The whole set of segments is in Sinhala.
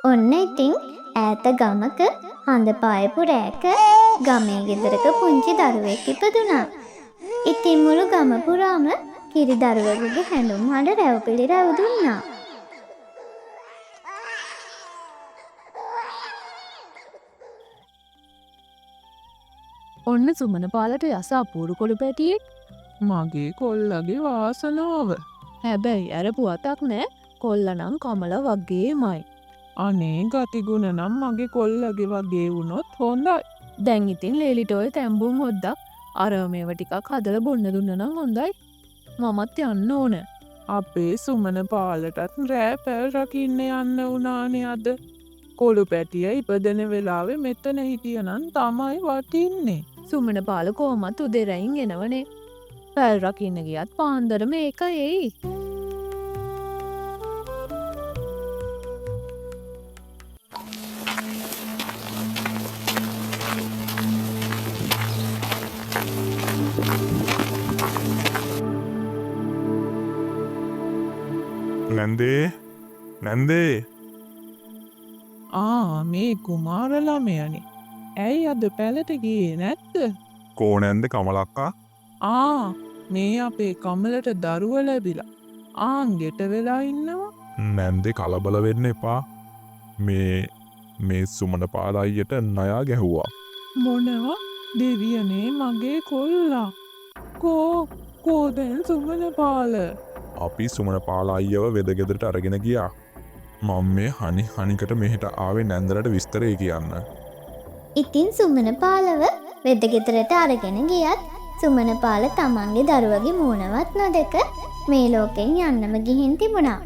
ඔන්න ඉතින් ඈත ගමක හඳ පායපු රෑක ගමේ ගෙදරක පුංචි දරුවෙක් ඉපදුනා. ඉතින් මුළු ගම පුරාම කිරි දරුවෙකුගේ හැඬුම් හඬ රැව්පිලි රැව්දුන්නා. ඔන්න සුමන පාලට යස අපූරු කොළු පැටියෙක්. මගේ කොල්ලගේ වාසනාව. හැබැයි ඇරපුවතක් නෑ, කොල්ලනම් කමල වගේමයි. අනේ ගතිගුණ නම් මගේ කොල්ලගේ වගේ වුණොත් හොඳයි. දැන් ඉතින් ලේලිටෝය තැම්බුම් හොද්දක් අරමේව ටිකක් හදල බොන්න දුන්න නම් හොඳයි. මමත් යන්න ඕන. අපේ සුමන පාලටත් රෑ පැල් රකින්න යන්න උනානේ අද. කොළු පැටිය ඉපදෙන වෙලාවෙ මෙතන හිටියනන් තමයි වටින්නේ. සුමන පාල කෝමත් උදෙරයින් එනවනේ. පැල් රකින්න ගියත් පාන්දරම ඒක එයි. නැන්දේ මේ කුමාර ළමයනේ. ඇයි අද පැලට ගියේ නැත්ද? කෝ නැන්ද කමලක්කා? මේ අපේ කමලට දරුව ලැබිලා. ගෙට වෙලා ඉන්නවා. නැන්දේ කලබල වෙන්න එපා. මේ සුමන පාලයියට නයා ගැහුවා. මොනවා? දෙවියනේ මගේ කොල්ලා. කෝ දැන් සුමන පාල? අපි සුමන පාල අයියව වෙදගෙදරට අරගෙන ගියා. මම මේ හනිකට මෙහෙට ආවේ නැන්දලට විස්තරය කියන්න. ඉතින් සුමන පාලව වෙද ගෙදරට අරගෙන ගියත් සුමන පාල තමන්ගේ දරුවගේ මූණවත් නොදක මේ ලෝකෙන් යන්නම ගිහින් තිබුණා.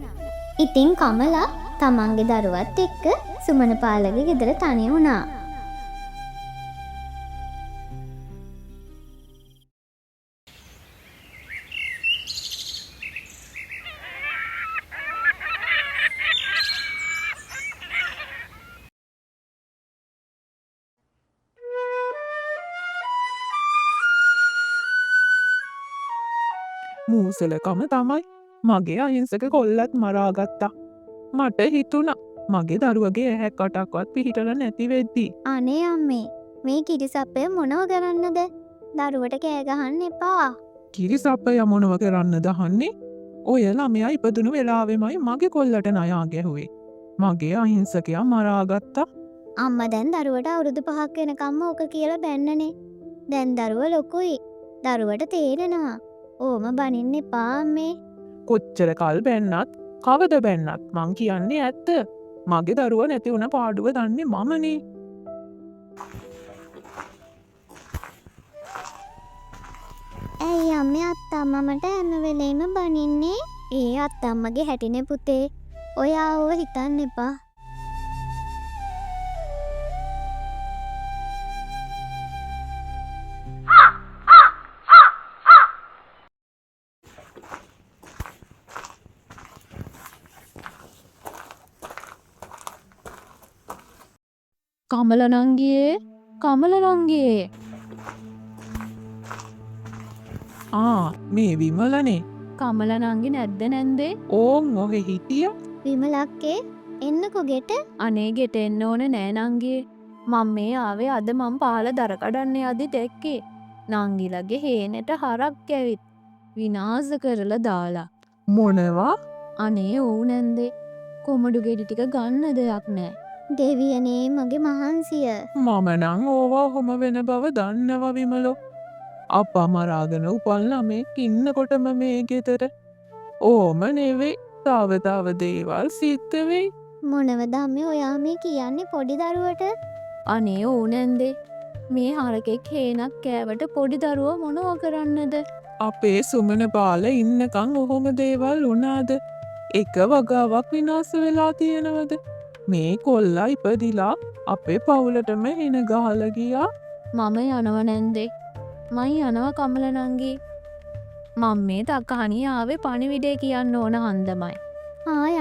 ඉතින් කමලා තමන්ගේ දරුවත් එක්ක සුමන පාලගේ ගෙදර තනි වුණා. මූසලකම තමයි මගේ අහිංසක කොල්ලත් මරාගත්තා. මට හිතුණා මගේ දරුවගේ ඇහැක් කටක්වත් පිහිටල නැති වෙද්දී. අනේ අම්මේ, මේ කිරිසප්පය මොනව කරන්නද? දරුවට කෑ ගහන්න එපා. කිරිසප්පය මොනව කරන්න දහන්නේ? ඔය ළමයා ඉපදුණු වෙලාවෙමයි මගේ කොල්ලට නයා ගැහුවේ. මගේ අහිංසකයා මරාගත්තා. අම්මා දැන් දරුවට අවුරුදු 5ක් වෙනකම්ම ඕක කියලා බැන්නනේ. දැන් දරුව ලොකුයි. දරුවට තේරෙනවා. ඕම බනින්න එපා අම්මේ. කොච්චර කල් බැන්නත් කවද බැන්නත් මං කියන්නේ ඇත්ත. මගේ දරුව නැති වුණ පාඩුව දන්නේ මමනේ. ඇයි අම්මේ අත්තම්මමට හැම වෙලේම බනින්නේ? ඒ අත්තම්මගේ හැටිනේ පුතේ. ඔයා ඕව හිතන්න එපා. කමල නංගියේ මේ විමලනේ. කමල නංගි නැද්ද නැන්දේ? ඕන් ඔහෙ හිටිය. විමලක්කේ එන්නකෝ ගෙට. අනේ ගෙට එන්න ඕන නෑ නංගියේ. මං මේ ආවේ අද මං පාල දරකඩන්න යදි දැක්කේ. නංගිලගේ හේනෙට හරක් ඇවිත් විනාස කරලා දාලා. මොනවා? අනේ ඕ නැන්දේ. කොමඩු ගෙඩි ටික ගන්න දෙයක් නෑ. දෙවියනේ මගේ මහන්සිය. මම නං ඕවා හොම වෙන බව දන්නව විමලෝ. අපා මරාගෙන උපල් ළමෙක් ඉන්නකොටම මේ ගෙදර. ඕම නෙවෙයි, තව දේවල් සිද්ධ වෙයි. මොනවද අම්මේ ඔයා මේ කියන්නේ පොඩි දරුවට? අනේ ඕ නැන්දේ. මේ හරකෙක් හේනක් කෑවට පොඩි දරුව මොනව කරන්නද? අපේ සුමන පාල ඉන්නකං ඔහොම දේවල් වුණාද? එක වගාවක් විනාස වෙලා තියෙනවද? මේ කොල්ලා ඉපදිලා අපේ පවුලටම හෙන ගහල ගියා. මම යනව නැන්දේ. මයි යනව කමල නංගී. මං මේ තක්කහනිය ආවේ පණිවිඩේ කියන්න ඕන හන්දමයි.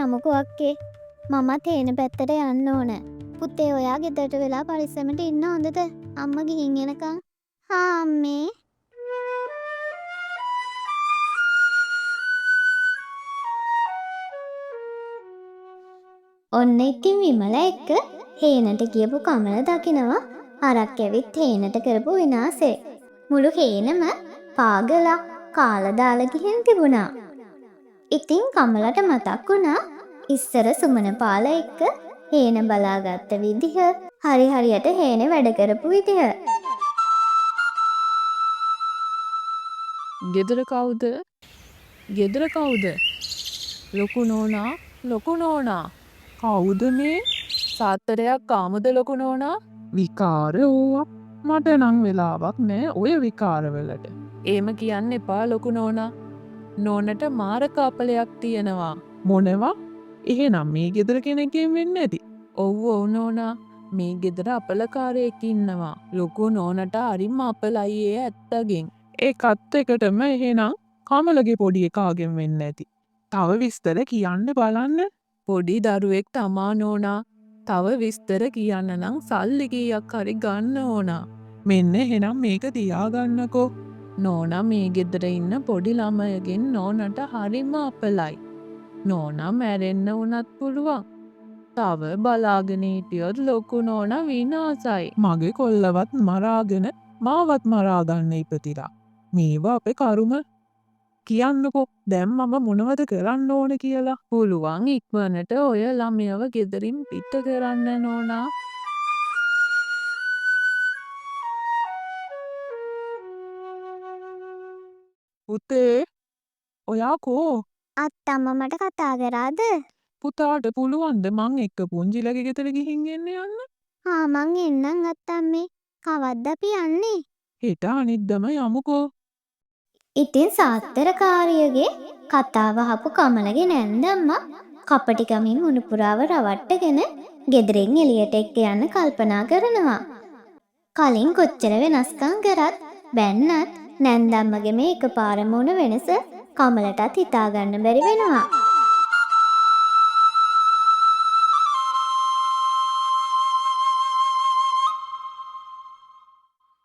යමුකෝ අක්කේ. මමත් හේන පැත්තට යන්න ඕන. පුතේ ඔයා ගෙදරට වෙලා පරිස්සමට ඉන්න හොඳද? අම්මා ගිහින් එනකන්. අම්මේ. ඔන්න ඉතින් විමල එක්ක හේනට ගියපු කමල දකිනවා හරක් ඇවිත් හේනට කරපු විනාසේ. මුළු හේනම පාගලා කාලා දාලා ගිහින් තිබුණා. ඉතින් කමලට මතක් වුණා ඉස්සර සුමන පාල එක්ක හේන බලාගත්ත විදිහ, හරි හරියට හේනේ වැඩ කරපු විදිහ. ගෙදර කවුද? ගෙදර කවුද? ලොකු නෝනා, ලොකු නෝනා. කවුද මේ? සාත්තරයක් කාමුද ලොකු නෝනා? විකාර ඕවා. මට නම් වෙලාවක් නෑ ඔය විකාරවලට. ඒම කියන්න එපා ලොකු නෝනා. නෝනට මාර කාපලයක් තියෙනවා. මොනවා? එහෙනම් මේ ගෙදර කෙනෙක්ගෙන් වෙන්නේ නැති. ඔව් ඔව් නෝනා. මේ ගෙදර අපලකාරයෙක් ඉන්නවා. ලොකු නෝනට හරිම අපලයි ඒ ඇත්තගෙන්. ඒකත් එකටම එහෙනම් කමලගේ පොඩි එකාගෙන් වෙන්න ඇති. තව විස්තර කියන්න බලන්න. පොඩි දරුවෙක් තමා නෝනා. තව විස්තර කියන්න නම් සල්ලි කීයක් හරි ගන්න ඕනා. මෙන්න එහෙනම් මේක තියාගන්නකෝ. නෝනා මේ ගෙදර ඉන්න පොඩි ළමයගෙන් නෝනට හරිම අපලයි. නෝනා මැරෙන්න වුණත් පුළුවන්. තව බලාගෙන හිටියොත් ලොකු නෝනා විනාසයි. මගේ කොල්ලවත් මරාගෙන මාවත් මරාගන්න ඉපතිලා. මේවා අපේ කරුම. කියන්නකෝ දැන් මම මොනවද කරන්න ඕන කියලා. පුළුවන් ඉක්මනට ඔය ළමයව ගෙදරින් පිට කරන්න නෝනා. පුතේ ඔයා කෝ? අත්තම්ම මට කතා කරාද? පුතාට පුළුවන්ද මං එක්ක පුංචිලගේ ගෙදර ගිහින් එන්න යන්න? මං එන්නම් අත්තම්මේ. කවද්ද අපි යන්නේ? හෙට අනිද්දම යමුකෝ. ඉතින් සාත්තරකාරියගේ කතාව අහපු කමලගේ නැන්දම්මා කපටිකමින් මුණුපුරාව රවට්ටගෙන ගෙදරින් එළියට එක්ක යන්න කල්පනා කරනවා. කලින් කොච්චර වෙනස්කම් කරත් බැන්නත් නැන්දම්මගේ මේ එකපාරම වුණ වෙනස කමලටත් හිතාගන්න බැරි වෙනවා.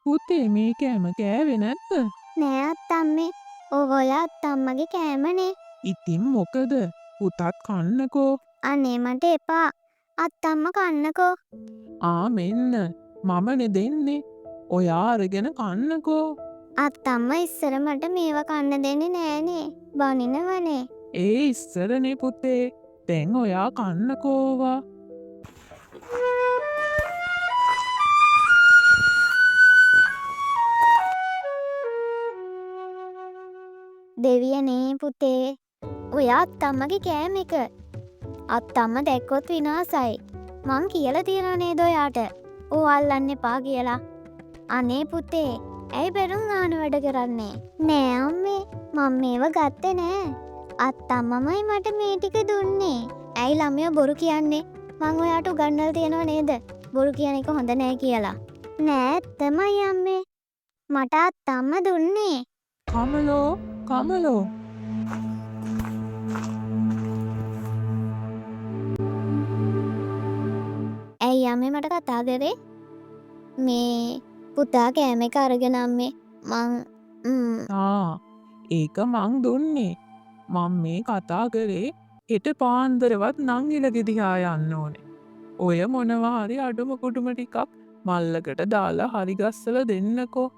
පුතේ මේ කෑම කෑවේ නැද්ද? නෑ අත්තම්මේ. ඔය අත්තම්මගේ කෑමනේ. ඉතින් මොකද? පුතත් කන්නකෝ. අනේ මට එපා. අත්තම්ම කන්නකෝ. මෙන්න මමනේ දෙන්නේ. ඔයා අරගෙන කන්නකෝ. අත්තම්ම ඉස්සර මට මේව කන්න දෙන්නේ නෑනේ. බනිනවනේ. ඒ ඉස්සරනේ පුතේ. දැන් ඔයා කන්නකෝවා. දෙවියනේ පුතේ. ඔය අත්තම්මගේ කෑම එක. අත්තම්ම දැක්කොත් විනාසයි. මං කියලා තියනවා නේද ඔයාට? ඕ අල්ලන්න එපා කියලා. අනේ පුතේ, ඇයි බැනුම් ආන වැඩ කරන්නේ? නෑ අම්මේ, මම මේව ගත්තේ නෑ. අත්තම්මමයි මට මේ ටික දුන්නේ. ඇයි ළමයා බොරු කියන්නේ? මං ඔයාට උගන්වලා තියනවා නේද? බොරු කියන එක හොඳ නෑ කියලා. නෑ ඇත්තමයි අම්මේ. මට අත්තම්ම දුන්නේ. කමලෝ කමලෝ. ඇයි අම්මේ මට කතා කරේ? මේ පුතා කෑම එක අරගෙන අම්මේ ඒක මං දුන්නේ. මං මේ කතා කරේ හෙට පාන්දරවත් නංගිලගෙ දිහා යන්න ඕනේ. ඔය මොනවා හරි අඩුම කුඩුම ටිකක් මල්ලකට දාලා හරි ගස්සල දෙන්නකෝ.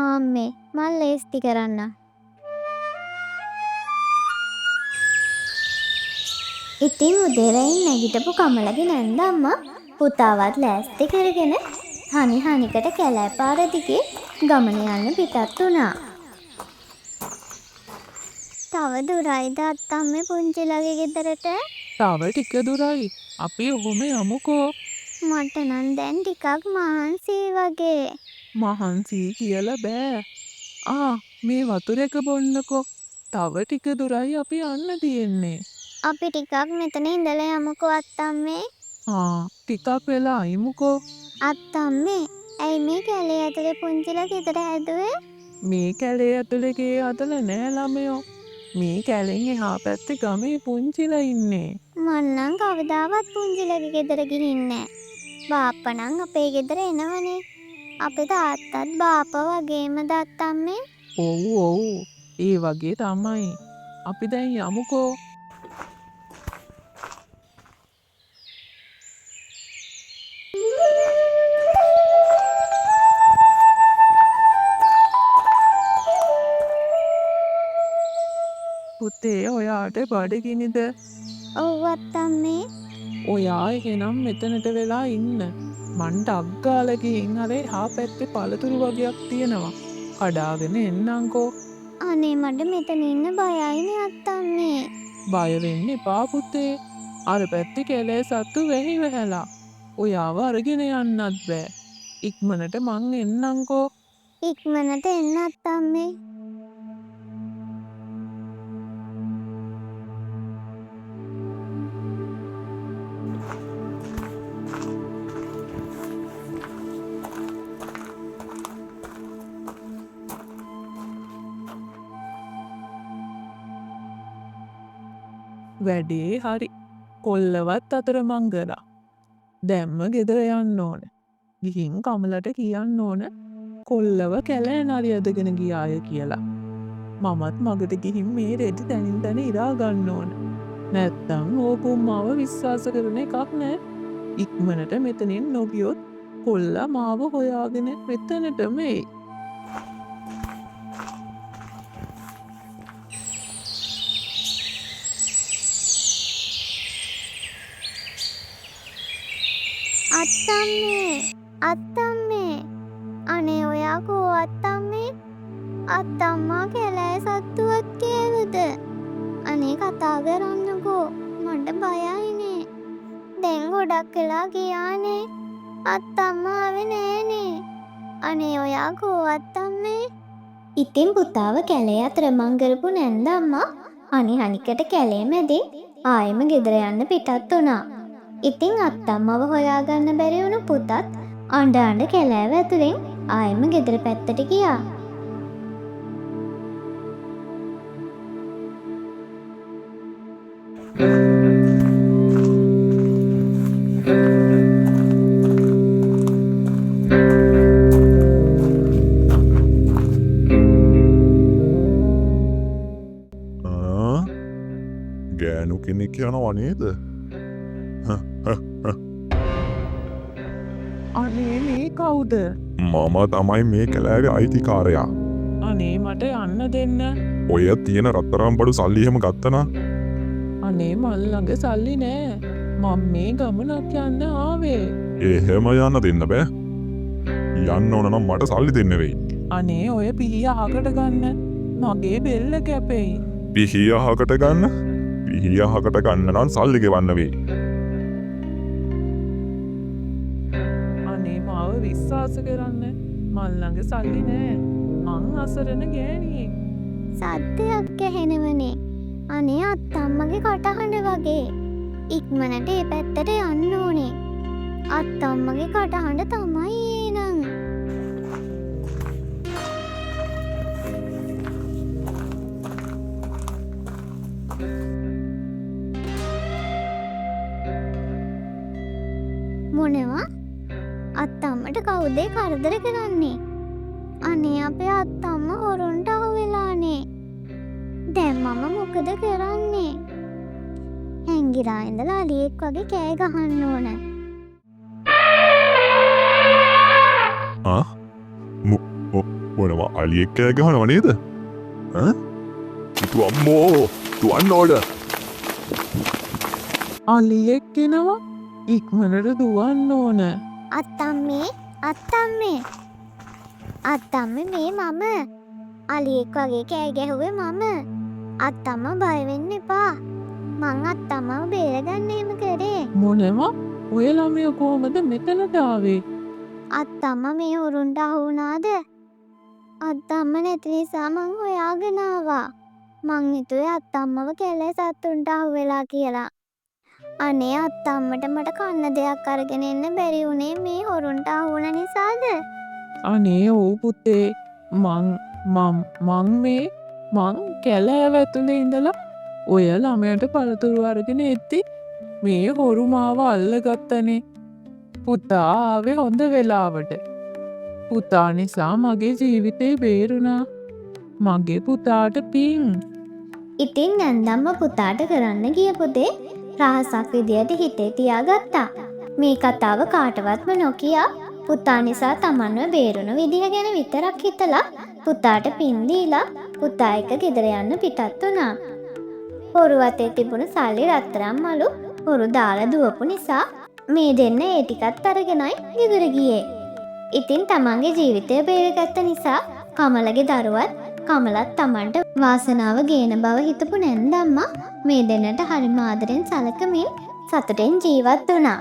අම්මේ මං ලේස්ති කරන්න. ඉතින් උදේරයින් නැගිටපු කමලගේ නැන්දම්මා පුතාවත් ලෑස්ති කරගෙන හනිකට කැලෑ පාර දිගේ ගමන යන්න පිටත් වුණා. තව දුරයිද අත්තම්මේ පුංචිලගේ ගෙදරට? තව ටික දුරයි. අපි ඔහොම යමුකෝ. මට නම් දැන් ටිකක් මහන්සි වගේ. මහන්සි කියලා බෑ. මේ වතුර එක බොන්නකෝ. තව ටික දුරයි අපි යන්න තියෙන්නේ. අපි ටිකක් මෙතන ඉඳලා යමුකෝ අත්තම්මේ. ටිකක් වෙලා අයිමුකෝ. අත්තම්මේ, ඇයි මේ කැලේ ඇතුලේ පුංචිලා ගෙදර හැදුවේ? මේ කැලේ ඇතුලේ ගේ හදලා නෑ ළමයෝ. මේ කැලෙන් එහා පැත්තේ ගමේ පුංචිලා ඉන්නේ. මං නම් කවදාවත් පුංචිලගේ ගෙදර ගිහින් නෑ. බාප්පා නම් අපේ ගෙදර එනවනේ. අපේ තාත්තත් බාප්පා වගේමද අත්තම්මේ? ඔව් ඒ වගේ තමයි. අපි දැන් යමුකෝ. ඔයාට බඩගිනිද? ඔව් අත්තම්මේ. ඔයා එහෙනම් මෙතනට වෙලා ඉන්න. මන්ට අක්ගාලා ගිහින් අර එහා පැත්තේ පළතුරු වගයක් තියෙනවා. කඩාගෙන එන්නම්කෝ. අනේ මට මෙතන ඉන්න බයයිනේ අත්තම්මේ. බය වෙන්න එපා පුතේ. අර පැත්තේ කැලේ සත්තු වෙහි වෙහලා. ඔයාව අරගෙන යන්නත් බෑ. ඉක්මනට මං එන්නම්කෝ. ඉක්මනට එන්න අත්තම්මේ. වැඩේ හරි. කොල්ලවත් අතරමං කරා. දැම්ම ගෙදර යන්න ඕන. ගිහින් කමලට කියන්න ඕන කොල්ලව කැලෑ නරි අදගෙන ගියාය කියලා. මමත් මගට ගිහින් මේ රෙදි තැනින් තැන ඉරා ගන්න ඕන. නැත්තම් ඕකුම් මාව විශ්වාස කරන එකක් නෑ. ඉක්මනට මෙතනින් නොගියොත් කොල්ලා මාව හොයාගෙන මෙතනටම එයි. අත්තම්මේ අත්තම්මේ අනේ ඔයා කෝ අත්තම්මේ අත්තම්මා කැලෑ සත්තුවත් කෑවද අනේ කතා කරන්නකෝ මට බයයිනේ දැන් ගොඩක් වෙලා ගියානේ අත්තම්මා ආවේ නෑනේ අනේ ඔයා කෝ අත්තම්මේ ඉතින් පුතාව කැලේ අතරමං කරපු නැන්ද අම්මා අනිකට කැලේ මැදින් ආයෙම ගෙදර යන්න පිටත් වුණා. ඉතින් අත්තම්මව හොයාගන්න බැරි වුණු පුතත් අඬ අඬ කැලෑව ඇතුලෙන් ආයෙම ගෙදර පැත්තට ගියා. ගෑනු කෙනෙක් යනවා නේද? අනේ මේ කවුද? මම තමයි මේ කැලෑවේ අයිතිකාරයා. අනේ මට යන්න දෙන්න. ඔය තියෙන රත්තරන් බඩු සල්ලි එහෙම ගත්තනා? අනේ මල් ළඟ සල්ලි නෑ. මම මේ ගමනක් යන්න ආවේ. එහෙම යන්න දෙන්න බෑ. යන්න ඕන නම් මට සල්ලි දෙන්න වෙයි. අනේ ඔය පිහිය අහකට ගන්න. මගේ බෙල්ල කැපෙයි. පිහිය අහකට ගන්න? පිහිය අහකට ගන්න නම් සල්ලි ගෙවන්න වෙයි. අනේ මාව විශ්වාස කරන්න. මල් ළඟ සල්ලි නෑ. මං අසරණ ගෑණියෙක්. සද්දයක් ඇහෙනවනේ. අනේ අත්තම්මගේ කටහඬ වගේ. ඉක්මනට ඒ පැත්තට යන්න ඕනේ. අත්තම්මගේ කටහඬ තමයි ඒ නම්. මොනවා? අත්තම්මට කවුද කරදර කරන්නේ? අනේ අපේ අත්තම්ම හොරුන්ට අහු වෙලානේ. දැන් මම මොකද කරන්නේ? හැංගිලා ඉඳලා අලියෙක් වගේ කෑ ගහන්න ඕන. මොනවා අලියෙක් කෑ ගහනව නේද? ඉතු අම්මෝ දුවන්න ඕන. අලියෙක් එනවා. ඉක්මනට දුවන්න ඕන. අත්තම්මේ අත්තම්මේ අත්තම්මේ මේ මම අලියෙක් වගේ කෑ ගැහුවේ මම. අත්තම්ම බය වෙන්න එපා. මං අත්තම්මව බේරගන්න එහෙම කරේ. මොනවා? ඔය ළමයා කොහමද මෙතනට ආවේ? අත්තම්ම මේ හොරුන්ට අහු වුණාද? අත්තම්ම නැති නිසා මං හොයාගෙන ආවා. මං හිතුවේ අත්තම්මව කැලේ සත්තුන්ට අහු වෙලා කියලා. අනේ අත්තම්මට මට කන්න දෙයක් අරගෙන එන්න බැරි වුණේ මේ හොරුන්ට අහු වුණ නිසාද? අනේ ඔව් පුතේ. මං කැලෑව ඇතුලේ ඉඳලා ඔය ළමයට පළතුරු අරගෙන එද්දි මේ හොරු මාව අල්ලගත්තනේ. පුතා ආවේ හොඳ වෙලාවට. පුතා නිසා මගේ ජීවිතේ බේරුණා. මගේ පුතාට පිං. ඉතින් නැන්දම්ම පුතාට කරන්න ගිය පුතේ රහසක් විදියට හිතේ තියාගත්තා. මේ කතාව කාටවත්ම නොකිය පුතා නිසා තමන්ව බේරුණු විදිහ ගැන විතරක් හිතලා පුතාට පින් දීලා පුතා එක්ක ගෙදර යන්න පිටත් වුණා. පොරු අතේ තිබුණු සල්ලි රත්තරන් මලු පොරු දාලා දුවපු නිසා මේ දෙන්න ඒ ටිකත් අරගෙනයි ගෙදර ගියේ. ඉතින් තමන්ගේ ජීවිතය බේරගත්ත නිසා කමලගේ දරුවත් කමලත් තමන්ට වාසනාව ගේන බව හිතපු නැන්දම්මා මේ දෙන්නට හරිම ආදරෙන් සලකමින් සතුටෙන් ජීවත් වුණා.